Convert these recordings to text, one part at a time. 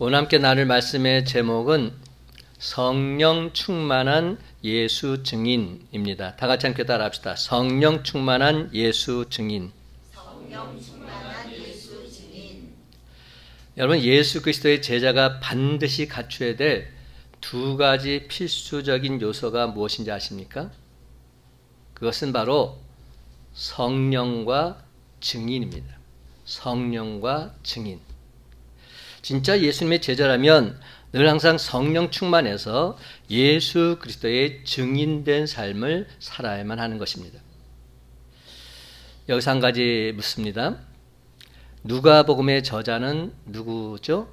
오늘 함께 나눌 말씀의 제목은 성령 충만한 예수 증인입니다. 다 같이 함께 따라합시다. 성령 충만한 예수 증인. 성령 충만한 예수 증인. 여러분, 예수 그리스도의 제자가 반드시 갖춰야 될 두 가지 필수적인 요소가 무엇인지 아십니까? 그것은 바로 성령과 증인입니다. 성령과 증인. 진짜 예수님의 제자라면 늘 항상 성령 충만해서 예수 그리스도의 증인된 삶을 살아야만 하는 것입니다. 여기서 한 가지 묻습니다. 누가복음의 저자는 누구죠?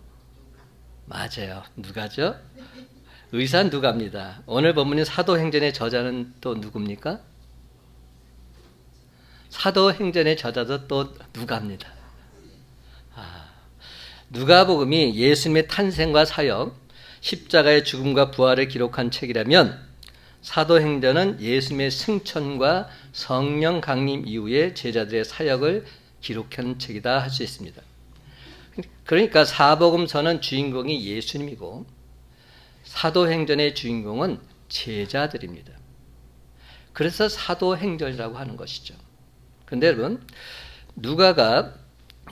맞아요. 누가죠? 의사 누가입니다. 오늘 본문인 사도행전의 저자는 또 누굽니까? 사도행전의 저자도 또 누가입니다. 누가복음이 예수님의 탄생과 사역, 십자가의 죽음과 부활을 기록한 책이라면 사도행전은 예수님의 승천과 성령 강림 이후의 제자들의 사역을 기록한 책이다 할 수 있습니다. 그러니까 사복음서는 주인공이 예수님이고 사도행전의 주인공은 제자들입니다. 그래서 사도행전이라고 하는 것이죠. 그런데 여러분,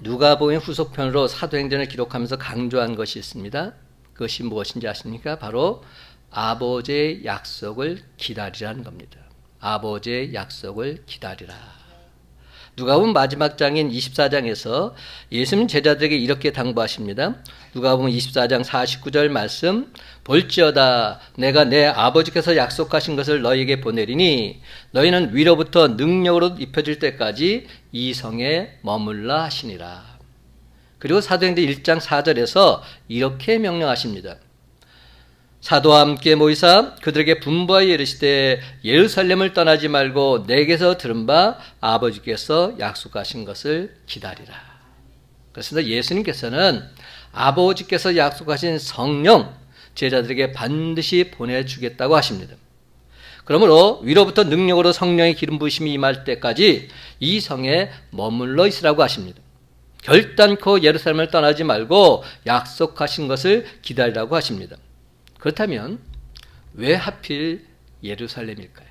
누가복음의 후속편으로 사도행전을 기록하면서 강조한 것이 있습니다. 그것이 무엇인지 아십니까? 바로 아버지의 약속을 기다리라는 겁니다. 아버지의 약속을 기다리라. 누가복음 마지막 장인 24장에서 예수님 제자들에게 이렇게 당부하십니다. 누가복음 24장 49절 말씀, 볼지어다 내가 내 아버지께서 약속하신 것을 너희에게 보내리니 너희는 위로부터 능력으로 입혀질 때까지 이 성에 머물라 하시니라. 그리고 사도행전 1장 4절에서 이렇게 명령하십니다. 사도와 함께 모이사 그들에게 분부하여 이르시되 예루살렘을 떠나지 말고 내게서 들은 바 아버지께서 약속하신 것을 기다리라. 그렇습니다. 예수님께서는 아버지께서 약속하신 성령 제자들에게 반드시 보내주겠다고 하십니다. 그러므로 위로부터 능력으로 성령의 기름 부으심이 임할 때까지 이 성에 머물러 있으라고 하십니다. 결단코 예루살렘을 떠나지 말고 약속하신 것을 기다리라고 하십니다. 그렇다면 왜 하필 예루살렘일까요?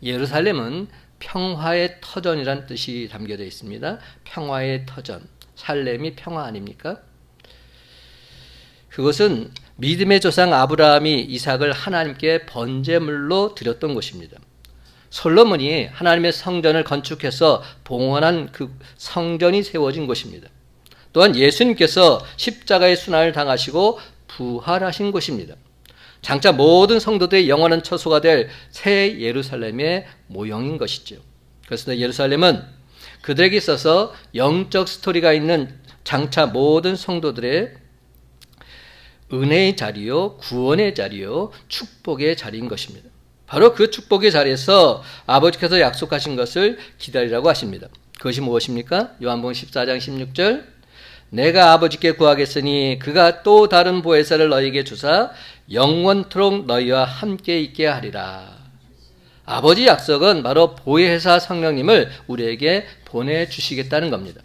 예루살렘은 평화의 터전이란 뜻이 담겨져 있습니다. 평화의 터전, 살렘이 평화 아닙니까? 그것은 믿음의 조상 아브라함이 이삭을 하나님께 번제물로 드렸던 곳입니다. 솔로몬이 하나님의 성전을 건축해서 봉헌한 그 성전이 세워진 곳입니다. 또한 예수님께서 십자가의 순환을 당하시고 부활하신 곳입니다. 장차 모든 성도들의 영원한 처소가 될 새 예루살렘의 모형인 것이죠. 그래서 예루살렘은 그들에게 있어서 영적 스토리가 있는 장차 모든 성도들의 은혜의 자리요, 구원의 자리요, 축복의 자리인 것입니다. 바로 그 축복의 자리에서 아버지께서 약속하신 것을 기다리라고 하십니다. 그것이 무엇입니까? 요한복음 14장 16절, 내가 아버지께 구하겠으니 그가 또 다른 보혜사를 너희에게 주사 영원토록 너희와 함께 있게 하리라. 아버지 약속은 바로 보혜사 성령님을 우리에게 보내주시겠다는 겁니다.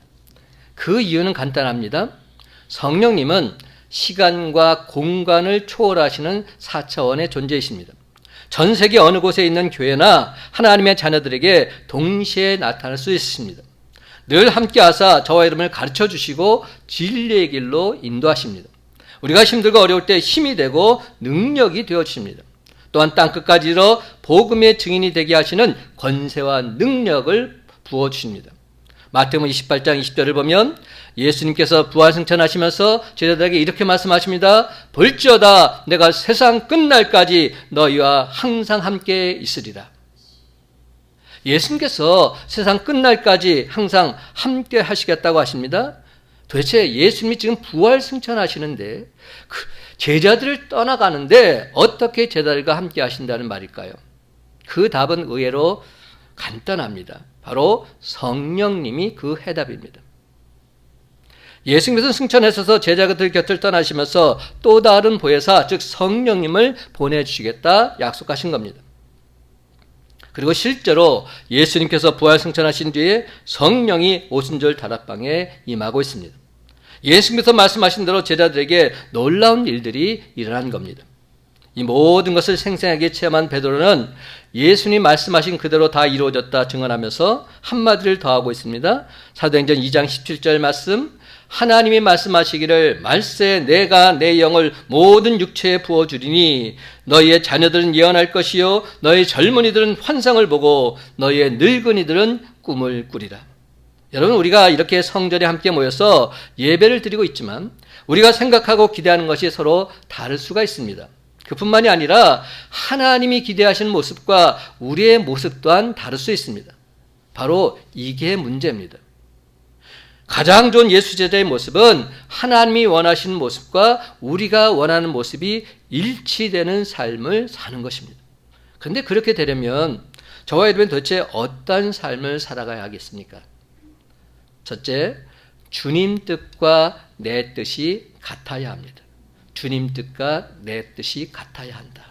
그 이유는 간단합니다. 성령님은 시간과 공간을 초월하시는 4차원의 존재이십니다. 전 세계 어느 곳에 있는 교회나 하나님의 자녀들에게 동시에 나타날 수 있습니다. 늘 함께하사 저와 여러분을 가르쳐 주시고 진리의 길로 인도하십니다. 우리가 힘들고 어려울 때 힘이 되고 능력이 되어 주십니다. 또한 땅끝까지 이르러 복음의 증인이 되게 하시는 권세와 능력을 부어 주십니다. 마태복음 28장 20절을 보면 예수님께서 부활승천하시면서 제자들에게 이렇게 말씀하십니다. 볼지어다 내가 세상 끝날까지 너희와 항상 함께 있으리라. 예수님께서 세상 끝날까지 항상 함께 하시겠다고 하십니다. 도대체 예수님이 지금 부활승천하시는데 제자들을 떠나가는데 어떻게 제자들과 함께 하신다는 말일까요? 그 답은 의외로 간단합니다. 바로 성령님이 그 해답입니다. 예수님께서 승천하셔서 제자들 곁을 떠나시면서 또 다른 보혜사, 즉 성령님을 보내주시겠다 약속하신 겁니다. 그리고 실제로 예수님께서 부활승천하신 뒤에 성령이 오순절 다락방에 임하고 있습니다. 예수님께서 말씀하신 대로 제자들에게 놀라운 일들이 일어난 겁니다. 이 모든 것을 생생하게 체험한 베드로는 예수님 말씀하신 그대로 다 이루어졌다 증언하면서 한마디를 더하고 있습니다. 사도행전 2장 17절 말씀, 하나님이 말씀하시기를 말세 내가 내 영을 모든 육체에 부어주리니 너희의 자녀들은 예언할 것이요 너희 젊은이들은 환상을 보고 너희의 늙은이들은 꿈을 꾸리라. 여러분, 우리가 이렇게 성전에 함께 모여서 예배를 드리고 있지만 우리가 생각하고 기대하는 것이 서로 다를 수가 있습니다. 그뿐만이 아니라 하나님이 기대하시는 모습과 우리의 모습 또한 다를 수 있습니다. 바로 이게 문제입니다. 가장 좋은 예수 제자의 모습은 하나님이 원하시는 모습과 우리가 원하는 모습이 일치되는 삶을 사는 것입니다. 그런데 그렇게 되려면 저와 여러분은 도대체 어떤 삶을 살아가야 하겠습니까? 첫째, 주님 뜻과 내 뜻이 같아야 합니다. 주님 뜻과 내 뜻이 같아야 한다.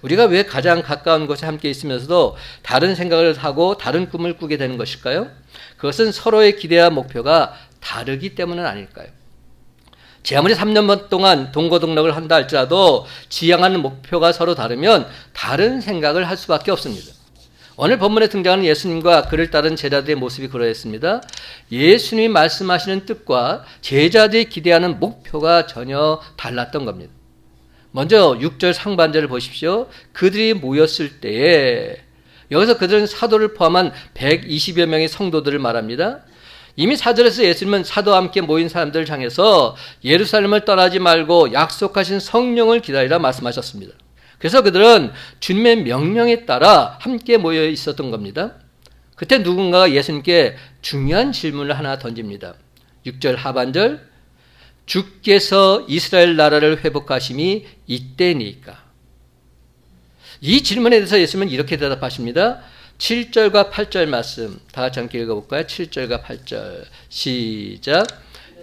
우리가 왜 가장 가까운 곳에 함께 있으면서도 다른 생각을 하고 다른 꿈을 꾸게 되는 것일까요? 그것은 서로의 기대와 목표가 다르기 때문은 아닐까요? 제 아무리 3년 동안 동고동락을 한다 할지라도 지향하는 목표가 서로 다르면 다른 생각을 할 수밖에 없습니다. 오늘 본문에 등장하는 예수님과 그를 따른 제자들의 모습이 그러했습니다. 예수님이 말씀하시는 뜻과 제자들이 기대하는 목표가 전혀 달랐던 겁니다. 먼저 6절 상반절을 보십시오. 그들이 모였을 때에, 여기서 그들은 사도를 포함한 120여 명의 성도들을 말합니다. 이미 4절에서 예수님은 사도와 함께 모인 사람들을 향해서 예루살렘을 떠나지 말고 약속하신 성령을 기다리라 말씀하셨습니다. 그래서 그들은 주님의 명령에 따라 함께 모여 있었던 겁니다. 그때 누군가가 예수님께 중요한 질문을 하나 던집니다. 6절 하반절, 주께서 이스라엘 나라를 회복하심이 이때니까. 이 질문에 대해서 예수님은 이렇게 대답하십니다. 7절과 8절 말씀 다 같이 함께 읽어볼까요? 7절과 8절 시작.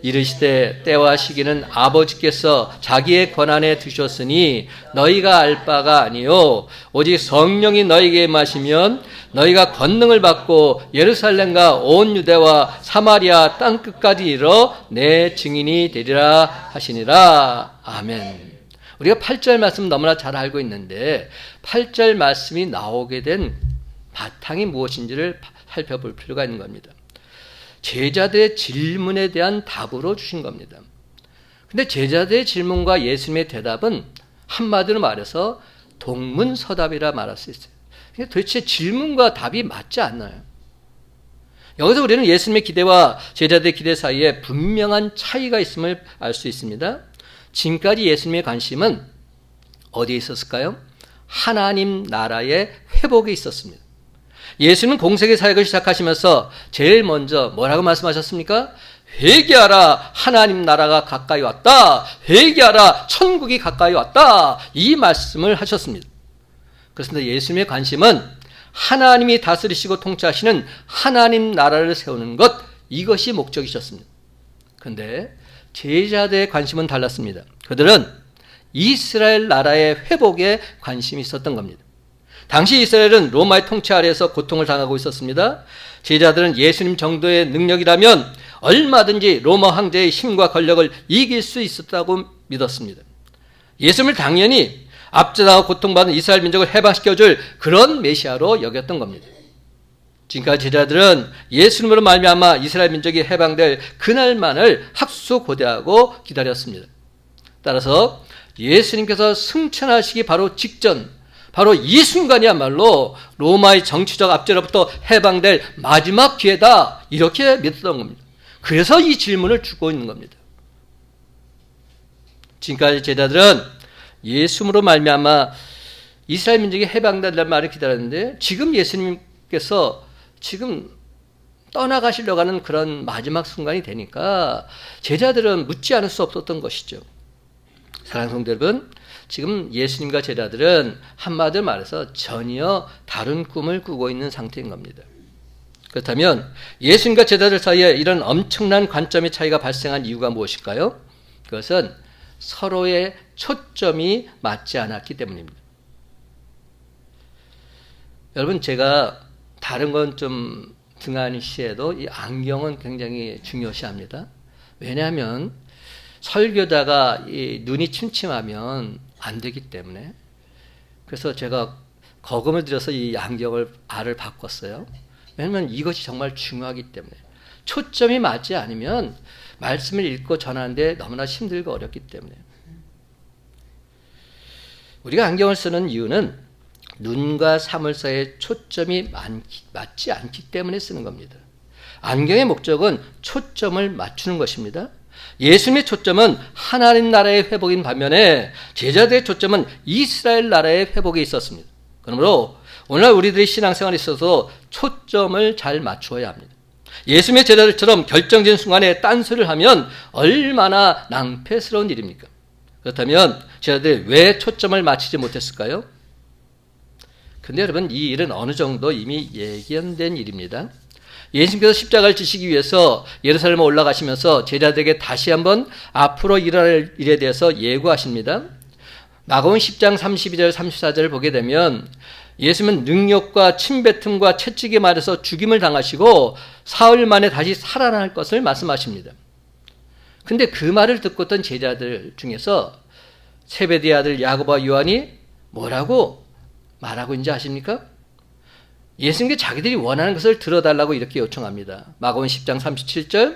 이르시되 때와 시기는 아버지께서 자기의 권한에 두셨으니 너희가 알 바가 아니요 오직 성령이 너희에게 임하시면 너희가 권능을 받고 예루살렘과 온 유대와 사마리아 땅끝까지 이르러 내 증인이 되리라 하시니라. 아멘. 우리가 8절 말씀 너무나 잘 알고 있는데 8절 말씀이 나오게 된 바탕이 무엇인지를 살펴볼 필요가 있는 겁니다. 제자들의 질문에 대한 답으로 주신 겁니다. 근데 제자들의 질문과 예수님의 대답은 한마디로 말해서 동문서답이라 말할 수 있어요. 도대체 질문과 답이 맞지 않나요? 여기서 우리는 예수님의 기대와 제자들의 기대 사이에 분명한 차이가 있음을 알 수 있습니다. 지금까지 예수님의 관심은 어디에 있었을까요? 하나님 나라의 회복에 있었습니다. 예수님은 공생의 사역을 시작하시면서 제일 먼저 뭐라고 말씀하셨습니까? 회개하라, 하나님 나라가 가까이 왔다. 회개하라, 천국이 가까이 왔다. 이 말씀을 하셨습니다. 그렇습니다. 예수님의 관심은 하나님이 다스리시고 통치하시는 하나님 나라를 세우는 것, 이것이 목적이셨습니다. 그런데 제자들의 관심은 달랐습니다. 그들은 이스라엘 나라의 회복에 관심이 있었던 겁니다. 당시 이스라엘은 로마의 통치 아래에서 고통을 당하고 있었습니다. 제자들은 예수님 정도의 능력이라면 얼마든지 로마 황제의 힘과 권력을 이길 수 있었다고 믿었습니다. 예수님을 당연히 압제당하고 고통받는 이스라엘 민족을 해방시켜줄 그런 메시아로 여겼던 겁니다. 지금까지 제자들은 예수님으로 말미암아 이스라엘 민족이 해방될 그날만을 학수고대하고 기다렸습니다. 따라서 예수님께서 승천하시기 바로 직전, 바로 이 순간이야말로 로마의 정치적 압제로부터 해방될 마지막 기회다, 이렇게 믿었던 겁니다. 그래서 이 질문을 주고 있는 겁니다. 지금까지 제자들은 예수님으로 말미암아 이스라엘 민족이 해방된다는 말을 기다렸는데 지금 예수님께서 지금 떠나가시려고 하는 그런 마지막 순간이 되니까 제자들은 묻지 않을 수 없었던 것이죠. 사랑하는 성도 여러분, 지금 예수님과 제자들은 한마디로 말해서 전혀 다른 꿈을 꾸고 있는 상태인 겁니다. 그렇다면 예수님과 제자들 사이에 이런 엄청난 관점의 차이가 발생한 이유가 무엇일까요? 그것은 서로의 초점이 맞지 않았기 때문입니다. 여러분, 제가 다른 건 좀 등한시해도 이 안경은 굉장히 중요시합니다. 왜냐하면 설교자가 이 눈이 침침하면 안 되기 때문에. 그래서 제가 거금을 들여서 이 안경을 알을 바꿨어요. 왜냐하면 이것이 정말 중요하기 때문에. 초점이 맞지 않으면 말씀을 읽고 전하는데 너무나 힘들고 어렵기 때문에. 우리가 안경을 쓰는 이유는 눈과 사물 사이에 초점이 맞지 않기 때문에 쓰는 겁니다. 안경의 목적은 초점을 맞추는 것입니다. 예수님의 초점은 하나님 나라의 회복인 반면에 제자들의 초점은 이스라엘 나라의 회복에 있었습니다. 그러므로 오늘날 우리들의 신앙생활에 있어서 초점을 잘 맞추어야 합니다. 예수님의 제자들처럼 결정적인 순간에 딴소리를 하면 얼마나 낭패스러운 일입니까? 그렇다면 제자들이 왜 초점을 맞추지 못했을까요? 근데 여러분, 이 일은 어느 정도 이미 예견된 일입니다. 예수님께서 십자가를 지시기 위해서 예루살렘에 올라가시면서 제자들에게 다시 한번 앞으로 일어날 일에 대해서 예고하십니다. 마가복음 10장 32절 34절을 보게 되면 예수님은 능력과 침뱉음과 채찍에 맞아서 죽임을 당하시고 사흘 만에 다시 살아날 것을 말씀하십니다. 근데 그 말을 듣고 있던 제자들 중에서 세베대의 아들 야고보와 요한이 뭐라고 말하고 있는지 아십니까? 예수님께 자기들이 원하는 것을 들어달라고 이렇게 요청합니다. 마가복음 10장 37절,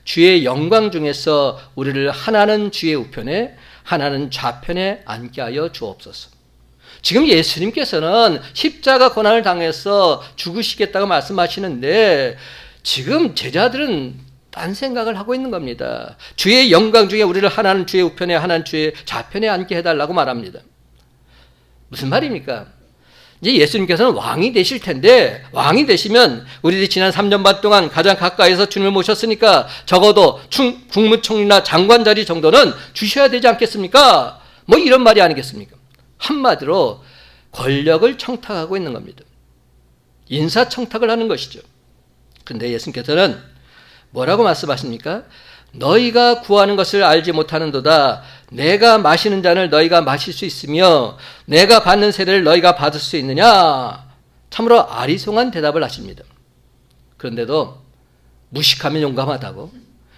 주의 영광 중에서 우리를 하나는 주의 우편에 하나는 좌편에 앉게 하여 주옵소서. 지금 예수님께서는 십자가 고난을 당해서 죽으시겠다고 말씀하시는데 지금 제자들은 딴 생각을 하고 있는 겁니다. 주의 영광 중에 우리를 하나는 주의 우편에 하나는 주의 좌편에 앉게 해달라고 말합니다. 무슨 말입니까? 이제 예수님께서는 왕이 되실 텐데 왕이 되시면 우리들이 지난 3년 반 동안 가장 가까이서 주님을 모셨으니까 적어도 국무총리나 장관 자리 정도는 주셔야 되지 않겠습니까? 뭐 이런 말이 아니겠습니까? 한마디로 권력을 청탁하고 있는 겁니다. 인사청탁을 하는 것이죠. 그런데 예수님께서는 뭐라고 말씀하십니까? 너희가 구하는 것을 알지 못하는도다. 내가 마시는 잔을 너희가 마실 수 있으며 내가 받는 세례를 너희가 받을 수 있느냐? 참으로 아리송한 대답을 하십니다. 그런데도 무식하면 용감하다고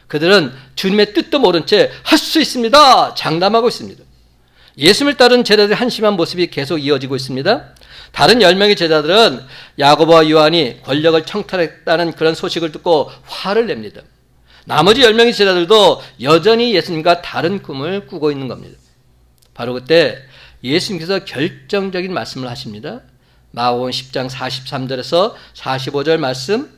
그들은 주님의 뜻도 모른 채 할 수 있습니다. 장담하고 있습니다. 예수님을 따른 제자들의 한심한 모습이 계속 이어지고 있습니다. 다른 10명의 제자들은 야고보와 요한이 권력을 청탁했다는 그런 소식을 듣고 화를 냅니다. 나머지 10명의 제자들도 여전히 예수님과 다른 꿈을 꾸고 있는 겁니다. 바로 그때 예수님께서 결정적인 말씀을 하십니다. 마가복음 10장 43절에서 45절 말씀,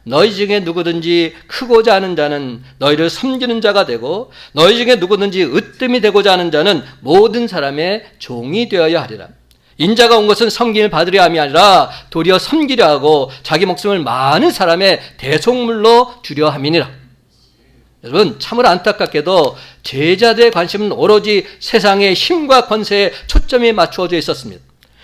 너희 중에 누구든지 크고자 하는 자는 너희를 섬기는 자가 되고 너희 중에 누구든지 으뜸이 되고자 하는 자는 모든 사람의 종이 되어야 하리라. 인자가 온 것은 섬김을 받으려 함이 아니라 도리어 섬기려 하고 자기 목숨을 많은 사람의 대속물로 주려 함이니라. 여러분, 참으로 안타깝게도 제자들의 관심은 오로지 세상의 힘과 권세에 초점이 맞추어져 있었습니다.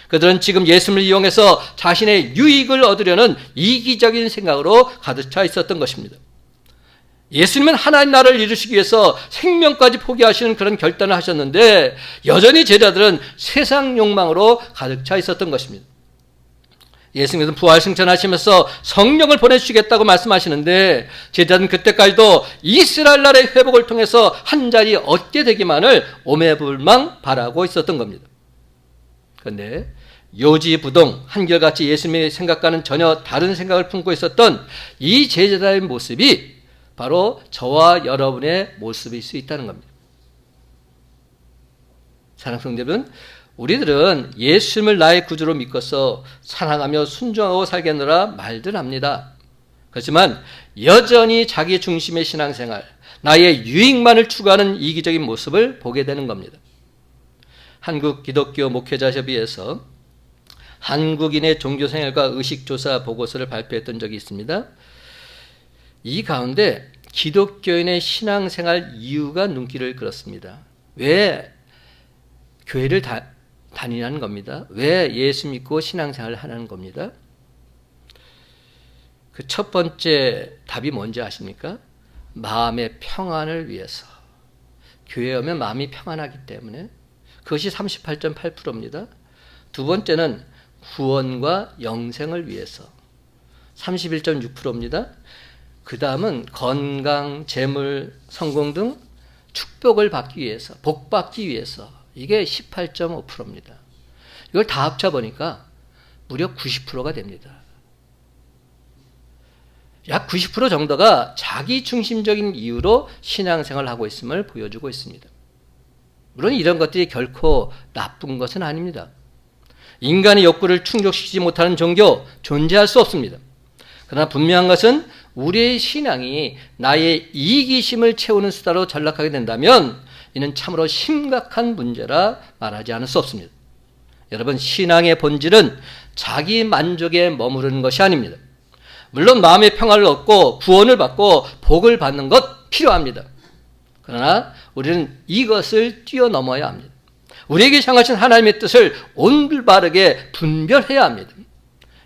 그들은 지금 예수님을 이용해서 자신의 유익을 얻으려는 이기적인 생각으로 가득 차 있었던 것입니다. 예수님은 하나님 나라를 이루시기 위해서 생명까지 포기하시는 그런 결단을 하셨는데 여전히 제자들은 세상 욕망으로 가득 차 있었던 것입니다. 예수님께서는 부활 승천하시면서 성령을 보내주시겠다고 말씀하시는데 제자들은 그때까지도 이스라엘 나라의 회복을 통해서 한 자리 얻게 되기만을 오매불망 바라고 있었던 겁니다. 그런데 요지부동 한결같이 예수님의 생각과는 전혀 다른 생각을 품고 있었던 이 제자들의 모습이 바로 저와 여러분의 모습일 수 있다는 겁니다. 사랑하는 성도 여러분, 우리들은 예수님을 나의 구주로 믿고서 사랑하며 순종하고 살겠노라 말들 합니다. 그렇지만 여전히 자기 중심의 신앙생활, 나의 유익만을 추구하는 이기적인 모습을 보게 되는 겁니다. 한국 기독교 목회자협의회에서 한국인의 종교생활과 의식조사 보고서를 발표했던 적이 있습니다. 이 가운데 기독교인의 신앙생활 이유가 눈길을 끌었습니다. 왜 교회를 다니냐는 겁니다. 왜 예수 믿고 신앙생활을 하는 겁니다. 그 첫 번째 답이 뭔지 아십니까? 마음의 평안을 위해서. 교회에 오면 마음이 평안하기 때문에. 그것이 38.8%입니다. 두 번째는 구원과 영생을 위해서. 31.6%입니다. 그 다음은 건강, 재물, 성공 등 축복을 받기 위해서, 복 받기 위해서. 이게 18.5%입니다. 이걸 다 합쳐보니까 무려 90%가 됩니다. 약 90% 정도가 자기 중심적인 이유로 신앙생활을 하고 있음을 보여주고 있습니다. 물론 이런 것들이 결코 나쁜 것은 아닙니다. 인간의 욕구를 충족시키지 못하는 종교 존재할 수 없습니다. 그러나 분명한 것은 우리의 신앙이 나의 이기심을 채우는 수다로 전락하게 된다면 이는 참으로 심각한 문제라 말하지 않을 수 없습니다. 여러분, 신앙의 본질은 자기 만족에 머무르는 것이 아닙니다. 물론 마음의 평화를 얻고 구원을 받고 복을 받는 것 필요합니다. 그러나 우리는 이것을 뛰어넘어야 합니다. 우리에게 향하신 하나님의 뜻을 올바르게 분별해야 합니다.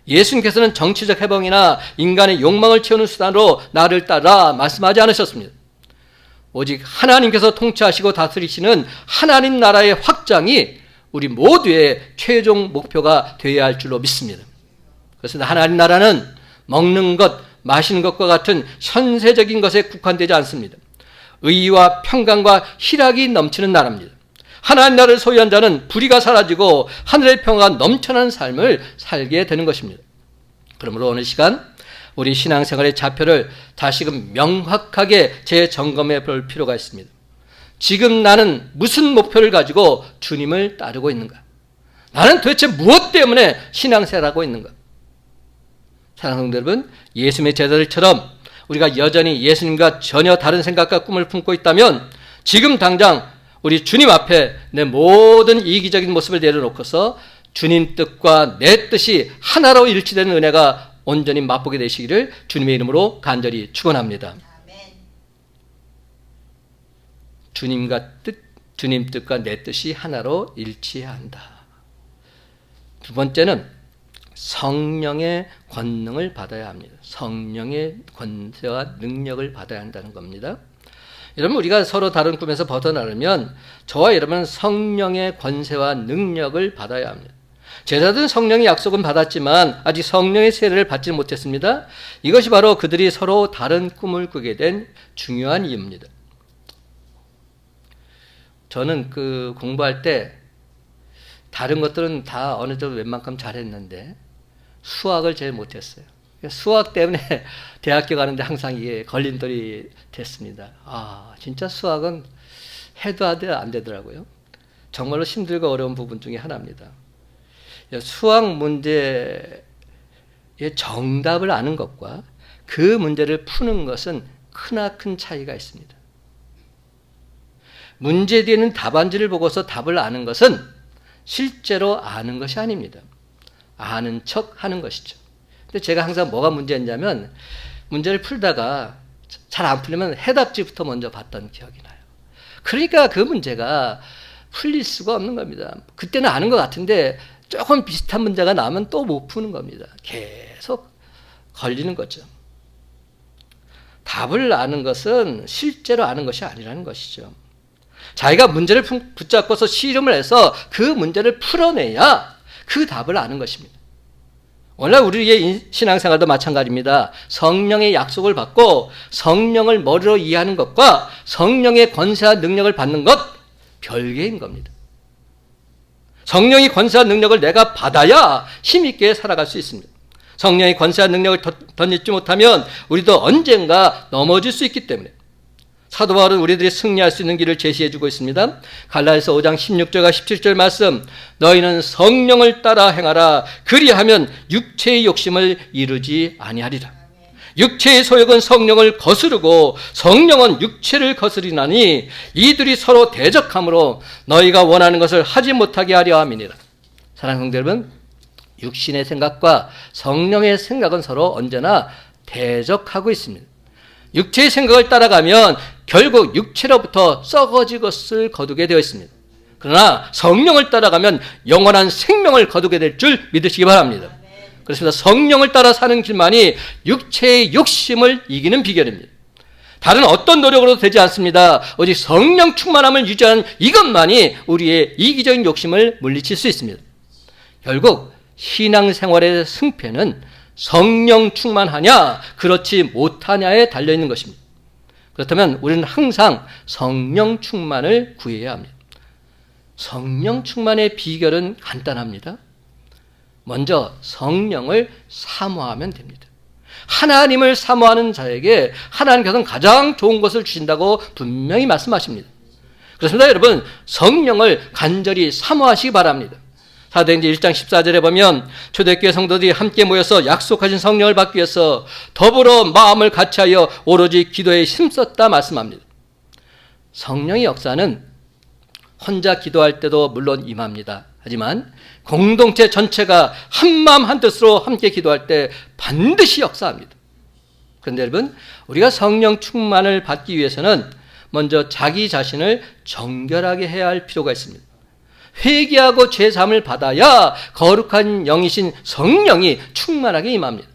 예수님께서는 정치적 해방이나 인간의 욕망을 채우는 수단으로 나를 따라 말씀하지 않으셨습니다. 오직 하나님께서 통치하시고 다스리시는 하나님 나라의 확장이 우리 모두의 최종 목표가 되어야 할 줄로 믿습니다. 그래서 하나님 나라는 먹는 것, 마시는 것과 같은 현세적인 것에 국한되지 않습니다. 의와 평강과 희락이 넘치는 나라입니다. 하나님 나라를 소유한 자는 불의가 사라지고 하늘의 평화가 넘쳐나는 삶을 살게 되는 것입니다. 그러므로 오늘 시간 우리 신앙생활의 좌표를 다시금 명확하게 재점검해 볼 필요가 있습니다. 지금 나는 무슨 목표를 가지고 주님을 따르고 있는가? 나는 도대체 무엇 때문에 신앙생활하고 있는가? 사랑하는 성도 여러분, 예수님의 제자들처럼 우리가 여전히 예수님과 전혀 다른 생각과 꿈을 품고 있다면 지금 당장 우리 주님 앞에 내 모든 이기적인 모습을 내려놓고서 주님 뜻과 내 뜻이 하나로 일치되는 은혜가 온전히 맛보게 되시기를 주님의 이름으로 간절히 축원합니다. 주님 뜻과 내 뜻이 하나로 일치해야 한다. 두 번째는 성령의 권능을 받아야 합니다. 성령의 권세와 능력을 받아야 한다는 겁니다. 여러분, 우리가 서로 다른 꿈에서 벗어나려면 저와 여러분은 성령의 권세와 능력을 받아야 합니다. 제자들은 성령의 약속은 받았지만 아직 성령의 세례를 받지 못했습니다. 이것이 바로 그들이 서로 다른 꿈을 꾸게 된 중요한 이유입니다. 저는 공부할 때 다른 것들은 다 어느 정도 웬만큼 잘했는데 수학을 제일 못했어요. 수학 때문에 대학교 가는데 항상 이게 걸림돌이 됐습니다. 진짜 수학은 해도 안 되더라고요. 정말로 힘들고 어려운 부분 중에 하나입니다. 수학 문제의 정답을 아는 것과 그 문제를 푸는 것은 크나큰 차이가 있습니다. 문제 뒤에 있는 답안지를 보고서 답을 아는 것은 실제로 아는 것이 아닙니다. 아는 척 하는 것이죠. 근데 제가 항상 뭐가 문제였냐면 문제를 풀다가 잘 안 풀리면 해답지부터 먼저 봤던 기억이 나요. 그러니까 그 문제가 풀릴 수가 없는 겁니다. 그때는 아는 것 같은데 조금 비슷한 문제가 나오면 또 못 푸는 겁니다. 계속 걸리는 거죠. 답을 아는 것은 실제로 아는 것이 아니라는 것이죠. 자기가 문제를 붙잡고서 실험을 해서 그 문제를 풀어내야 그 답을 아는 것입니다. 오늘 우리의 신앙생활도 마찬가지입니다. 성령의 약속을 받고 성령을 머리로 이해하는 것과 성령의 권세와 능력을 받는 것 별개인 겁니다. 성령의 권세와 능력을 내가 받아야 힘있게 살아갈 수 있습니다. 성령의 권세와 능력을 덧입지 못하면 우리도 언젠가 넘어질 수 있기 때문에 사도 바울은 우리들이 승리할 수 있는 길을 제시해주고 있습니다. 갈라디아서 5장 16절과 17절 말씀, 너희는 성령을 따라 행하라. 그리하면 육체의 욕심을 이루지 아니하리라. 육체의 소욕은 성령을 거스르고 성령은 육체를 거스리나니 이들이 서로 대적함으로 너희가 원하는 것을 하지 못하게 하려 함이니라. 사랑하는 성도 여러분, 육신의 생각과 성령의 생각은 서로 언제나 대적하고 있습니다. 육체의 생각을 따라가면 결국 육체로부터 썩어질 것을 거두게 되어 있습니다. 그러나 성령을 따라가면 영원한 생명을 거두게 될 줄 믿으시기 바랍니다. 그렇습니다. 성령을 따라 사는 길만이 육체의 욕심을 이기는 비결입니다. 다른 어떤 노력으로도 되지 않습니다. 오직 성령 충만함을 유지하는 이것만이 우리의 이기적인 욕심을 물리칠 수 있습니다. 결국 신앙생활의 승패는 성령 충만하냐, 그렇지 못하냐에 달려있는 것입니다. 그렇다면 우리는 항상 성령 충만을 구해야 합니다. 성령 충만의 비결은 간단합니다. 먼저 성령을 사모하면 됩니다. 하나님을 사모하는 자에게 하나님께서는 가장 좋은 것을 주신다고 분명히 말씀하십니다. 그렇습니다. 여러분, 성령을 간절히 사모하시기 바랍니다. 사도행전 1장 14절에 보면 초대교회 성도들이 함께 모여서 약속하신 성령을 받기 위해서 더불어 마음을 같이하여 오로지 기도에 힘썼다 말씀합니다. 성령의 역사는 혼자 기도할 때도 물론 임합니다. 하지만 공동체 전체가 한마음 한뜻으로 함께 기도할 때 반드시 역사합니다. 그런데 여러분, 우리가 성령 충만을 받기 위해서는 먼저 자기 자신을 정결하게 해야 할 필요가 있습니다. 회개하고 죄사함을 받아야 거룩한 영이신 성령이 충만하게 임합니다.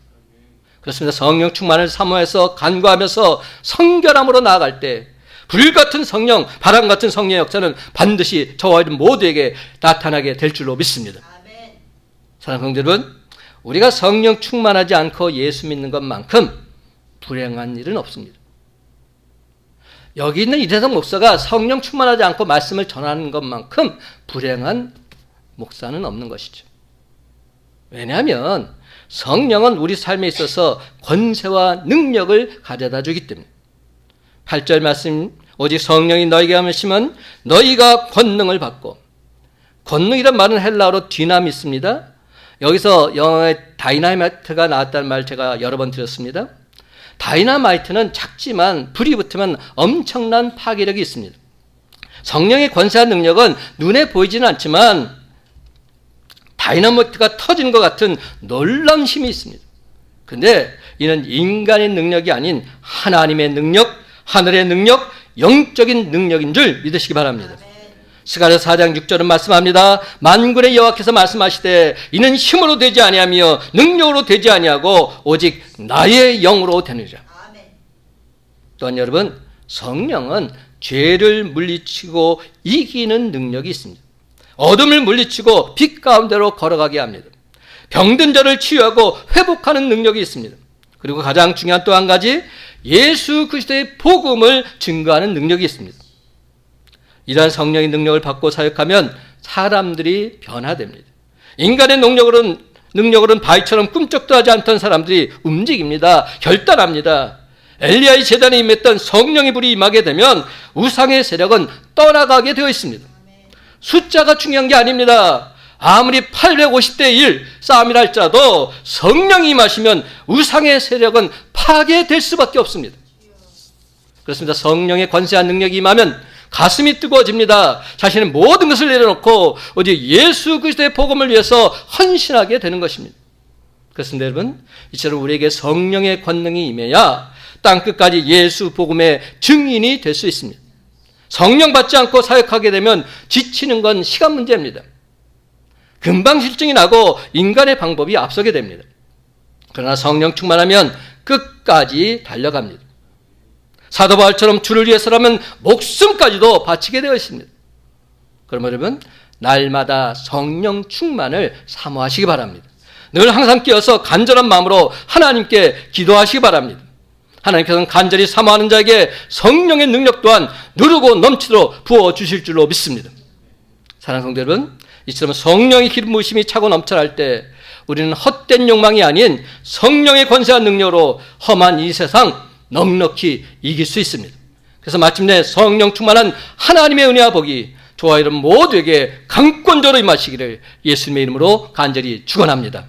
그렇습니다. 성령 충만을 사모해서 간구하면서 성결함으로 나아갈 때 불같은 성령, 바람 같은 성령의 역사는 반드시 저와 모두에게 나타나게 될 줄로 믿습니다. 사랑하는 성도 여러분, 우리가 성령 충만하지 않고 예수 믿는 것만큼 불행한 일은 없습니다. 여기 있는 이대성 목사가 성령 충만하지 않고 말씀을 전하는 것만큼 불행한 목사는 없는 것이죠. 왜냐하면 성령은 우리 삶에 있어서 권세와 능력을 가져다 주기 때문에 8절 말씀, 오직 성령이 너에게 하시면 너희가 권능을 받고, 권능이란 말은 헬라어로 디나미스입니다. 여기서 영어에 다이나마이트가 나왔다는 말 제가 여러 번 드렸습니다. 다이나마이트는 작지만 불이 붙으면 엄청난 파괴력이 있습니다. 성령의 권세와 능력은 눈에 보이지는 않지만 다이나마이트가 터지는 것 같은 놀라운 힘이 있습니다. 그런데 이는 인간의 능력이 아닌 하나님의 능력, 하늘의 능력, 영적인 능력인 줄 믿으시기 바랍니다. 스가랴서 4장 6절은 말씀합니다. 만군의 여호와께서 말씀하시되 이는 힘으로 되지 아니하며 능력으로 되지 아니하고 오직 나의 영으로 되느니라. 또한 여러분, 성령은 죄를 물리치고 이기는 능력이 있습니다. 어둠을 물리치고 빛 가운데로 걸어가게 합니다. 병든 자를 치유하고 회복하는 능력이 있습니다. 그리고 가장 중요한 또 한 가지, 예수 그리스도의 복음을 증거하는 능력이 있습니다. 이러한 성령의 능력을 받고 사역하면 사람들이 변화됩니다. 인간의 능력으로는 바위처럼 꿈쩍도 하지 않던 사람들이 움직입니다. 결단합니다. 엘리야의 제단에 임했던 성령의 불이 임하게 되면 우상의 세력은 떠나가게 되어 있습니다. 숫자가 중요한 게 아닙니다. 아무리 850대 1 싸움이라 할지라도 성령이 임하시면 우상의 세력은 파괴될 수밖에 없습니다. 그렇습니다. 성령의 권세한 능력이 임하면 가슴이 뜨거워집니다. 자신의 모든 것을 내려놓고 오직 예수 그리스도의 복음을 위해서 헌신하게 되는 것입니다. 그렇습니다. 여러분, 이처럼 우리에게 성령의 권능이 임해야 땅끝까지 예수 복음의 증인이 될 수 있습니다. 성령 받지 않고 사역하게 되면 지치는 건 시간 문제입니다. 금방 실증이 나고 인간의 방법이 앞서게 됩니다. 그러나 성령 충만하면 끝까지 달려갑니다. 사도 바울처럼 주를 위해서라면 목숨까지도 바치게 되어 있습니다. 그럼 여러분, 날마다 성령 충만을 사모하시기 바랍니다. 늘 항상 끼어서 간절한 마음으로 하나님께 기도하시기 바랍니다. 하나님께서는 간절히 사모하는 자에게 성령의 능력 또한 누르고 넘치도록 부어주실 줄로 믿습니다. 사랑하는 성도 여러분, 이처럼 성령의 기름 부으심이 차고 넘쳐날 때 우리는 헛된 욕망이 아닌 성령의 권세와 능력으로 험한 이 세상 넉넉히 이길 수 있습니다. 그래서 마침내 성령 충만한 하나님의 은혜와 복이 저와 여러분 모두에게 강권적으로 임하시기를 예수님의 이름으로 간절히 축원합니다.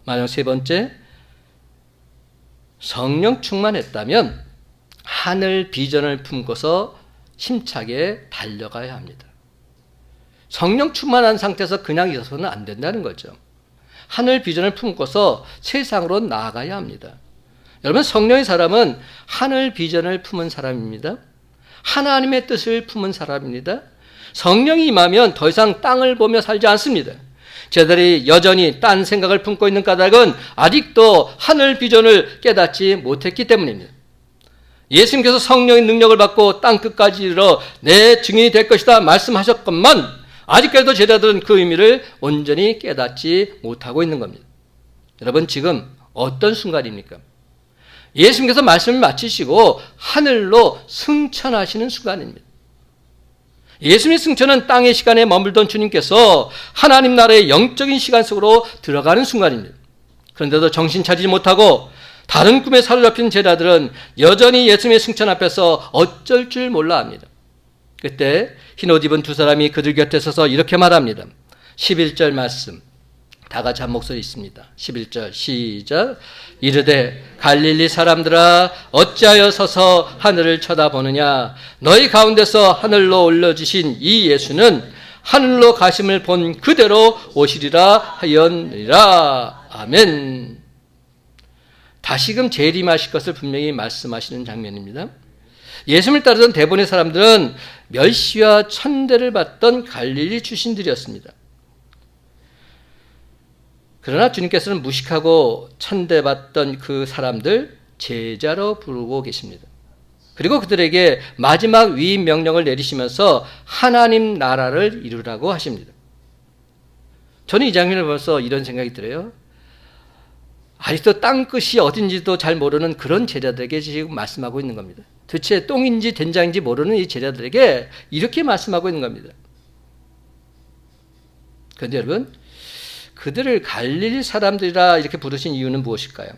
마지막 세 번째, 성령 충만했다면 하늘 비전을 품고서 힘차게 달려가야 합니다. 성령 충만한 상태에서 그냥 있어서는 안 된다는 거죠. 하늘 비전을 품고서 세상으로 나아가야 합니다. 여러분, 성령의 사람은 하늘 비전을 품은 사람입니다. 하나님의 뜻을 품은 사람입니다. 성령이 임하면 더 이상 땅을 보며 살지 않습니다. 저들이 여전히 딴 생각을 품고 있는 까닭은 아직도 하늘 비전을 깨닫지 못했기 때문입니다. 예수님께서 성령의 능력을 받고 땅끝까지 이르러 내 증인이 될 것이다 말씀하셨건만 아직까지도 제자들은 그 의미를 온전히 깨닫지 못하고 있는 겁니다. 여러분 지금 어떤 순간입니까? 예수님께서 말씀을 마치시고 하늘로 승천하시는 순간입니다. 예수님의 승천은 땅의 시간에 머물던 주님께서 하나님 나라의 영적인 시간 속으로 들어가는 순간입니다. 그런데도 정신 차리지 못하고 다른 꿈에 사로잡힌 제자들은 여전히 예수님의 승천 앞에서 어쩔 줄 몰라 합니다. 그때 흰옷 입은 두 사람이 그들 곁에 서서 이렇게 말합니다. 11절 말씀 다 같이 한 목소리 있습니다. 11절 시작. 이르되 갈릴리 사람들아 어찌하여 서서 하늘을 쳐다보느냐. 너희 가운데서 하늘로 올려주신 이 예수는 하늘로 가심을 본 그대로 오시리라 하였느니라. 아멘. 다시금 재림하실 것을 분명히 말씀하시는 장면입니다. 예수님을 따르던 대부분의 사람들은 멸시와 천대를 받던 갈릴리 출신들이었습니다. 그러나 주님께서는 무식하고 천대받던 그 사람들 제자로 부르고 계십니다. 그리고 그들에게 마지막 위임 명령을 내리시면서 하나님 나라를 이루라고 하십니다. 저는 이 장면을 보면서 이런 생각이 들어요. 아직도 땅끝이 어딘지도 잘 모르는 그런 제자들에게 지금 말씀하고 있는 겁니다. 도대체 똥인지 된장인지 모르는 이 제자들에게 이렇게 말씀하고 있는 겁니다. 그런데 여러분, 그들을 갈릴리 사람들이라 이렇게 부르신 이유는 무엇일까요?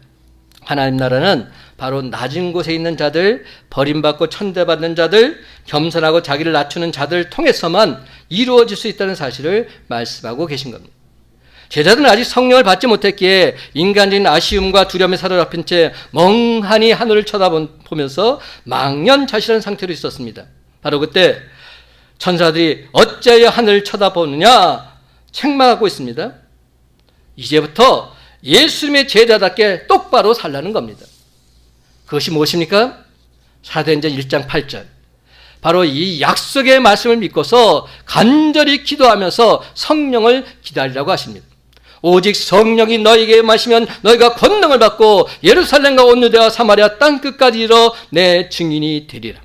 하나님 나라는 바로 낮은 곳에 있는 자들, 버림받고 천대받는 자들, 겸손하고 자기를 낮추는 자들을 통해서만 이루어질 수 있다는 사실을 말씀하고 계신 겁니다. 제자들은 아직 성령을 받지 못했기에 인간적인 아쉬움과 두려움에 사로잡힌 채 멍하니 하늘을 쳐다보면서 망연자실한 상태로 있었습니다. 바로 그때 천사들이 어찌하여 하늘을 쳐다보느냐 책망하고 있습니다. 이제부터 예수님의 제자답게 똑바로 살라는 겁니다. 그것이 무엇입니까? 사도행전 1장 8절. 바로 이 약속의 말씀을 믿고서 간절히 기도하면서 성령을 기다리라고 하십니다. 오직 성령이 너희에게 마시면 너희가 권능을 받고 예루살렘과 온 유대와 사마리아 땅끝까지 이르러 내 증인이 되리라.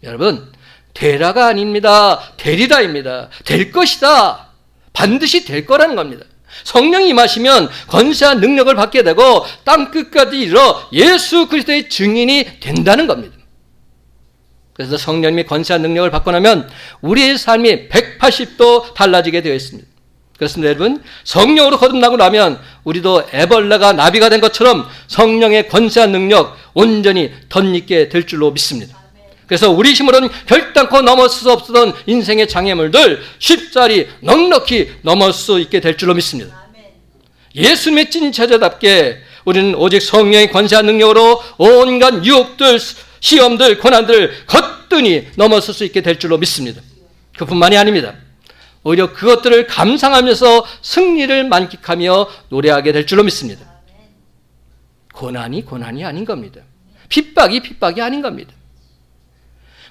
여러분, 되라가 아닙니다. 되리라입니다. 될 것이다. 반드시 될 거라는 겁니다. 성령이 임하시면 권세와 능력을 받게 되고 땅끝까지 이르러 예수 그리스도의 증인이 된다는 겁니다. 그래서 성령님이 권세와 능력을 받고 나면 우리의 삶이 180도 달라지게 되어 있습니다. 그렇습니다, 여러분. 성령으로 거듭나고 나면 우리도 애벌레가 나비가 된 것처럼 성령의 권세와 능력 온전히 덧입게 될 줄로 믿습니다. 그래서 우리 힘으로는 결단코 넘어설 수 없었던 인생의 장애물들 쉽사리 넉넉히 넘을 수 있게 될 줄로 믿습니다. 예수님의 찐 제자답게 우리는 오직 성령의 권세와 능력으로 온갖 유혹들, 시험들, 고난들을 거뜬히 넘어설 수 있게 될 줄로 믿습니다. 그뿐만이 아닙니다. 오히려 그것들을 감상하면서 승리를 만끽하며 노래하게 될 줄로 믿습니다. 고난이 아닌 겁니다. 핍박이 아닌 겁니다.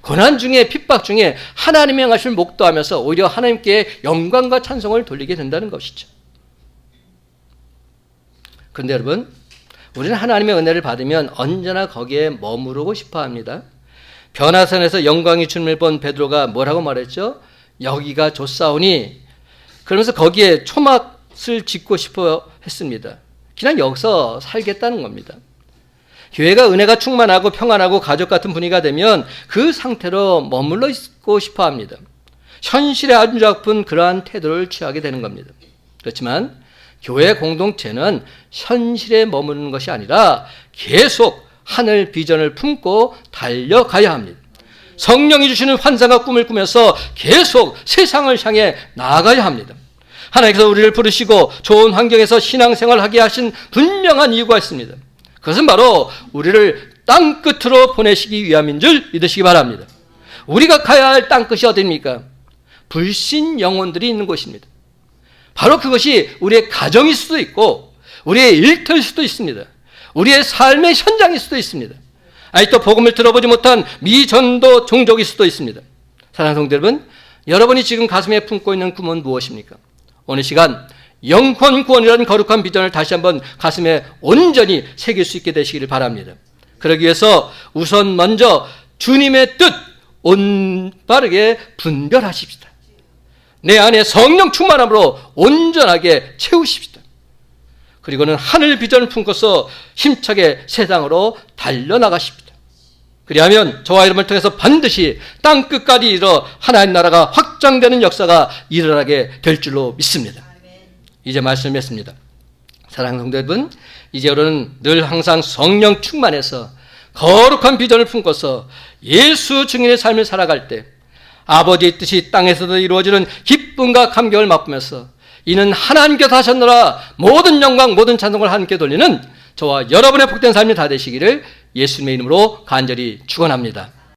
고난 중에 핍박 중에 하나님의 행하심을 목도하면서 오히려 하나님께 영광과 찬송을 돌리게 된다는 것이죠. 그런데 여러분, 우리는 하나님의 은혜를 받으면 언제나 거기에 머무르고 싶어 합니다. 변화산에서 영광이 주님을 본 베드로가 뭐라고 말했죠? 여기가 좋사오니, 그러면서 거기에 초막을 짓고 싶어 했습니다. 그냥 여기서 살겠다는 겁니다. 교회가 은혜가 충만하고 평안하고 가족 같은 분위기가 되면 그 상태로 머물러 있고 싶어 합니다. 현실에 아주 아픈 그러한 태도를 취하게 되는 겁니다. 그렇지만 교회 공동체는 현실에 머무르는 것이 아니라 계속 하늘 비전을 품고 달려가야 합니다. 성령이 주시는 환상과 꿈을 꾸면서 계속 세상을 향해 나아가야 합니다. 하나님께서 우리를 부르시고 좋은 환경에서 신앙생활을 하게 하신 분명한 이유가 있습니다. 그것은 바로 우리를 땅끝으로 보내시기 위함인 줄 믿으시기 바랍니다. 우리가 가야 할 땅끝이 어디입니까? 불신 영혼들이 있는 곳입니다. 바로 그것이 우리의 가정일 수도 있고 우리의 일터일 수도 있습니다. 우리의 삶의 현장일 수도 있습니다. 아직도 복음을 들어보지 못한 미전도 종족일 수도 있습니다. 사랑하는 성도 여러분, 여러분이 지금 가슴에 품고 있는 꿈은 무엇입니까? 오늘 시간 영권 구원이라는 거룩한 비전을 다시 한번 가슴에 온전히 새길 수 있게 되시기를 바랍니다. 그러기 위해서 우선 먼저 주님의 뜻 올바르게 분별하십시다. 내 안에 성령 충만함으로 온전하게 채우십시다. 그리고는 하늘 비전을 품고서 힘차게 세상으로 달려나가십니다. 그리하면 저와 여러분을 통해서 반드시 땅 끝까지 이르러 하나님 나라가 확장되는 역사가 일어나게 될 줄로 믿습니다. 이제 말씀했습니다. 사랑하는 성도 여러분, 이제로는 늘 항상 성령 충만해서 거룩한 비전을 품고서 예수 증인의 삶을 살아갈 때 아버지의 뜻이 땅에서도 이루어지는 기쁨과 감격을 맛보면서 이는 하나님께서 하셨노라 모든 영광 모든 찬송을 하나님께 돌리는 저와 여러분의 복된 삶이 다 되시기를 예수님의 이름으로 간절히 축원합니다.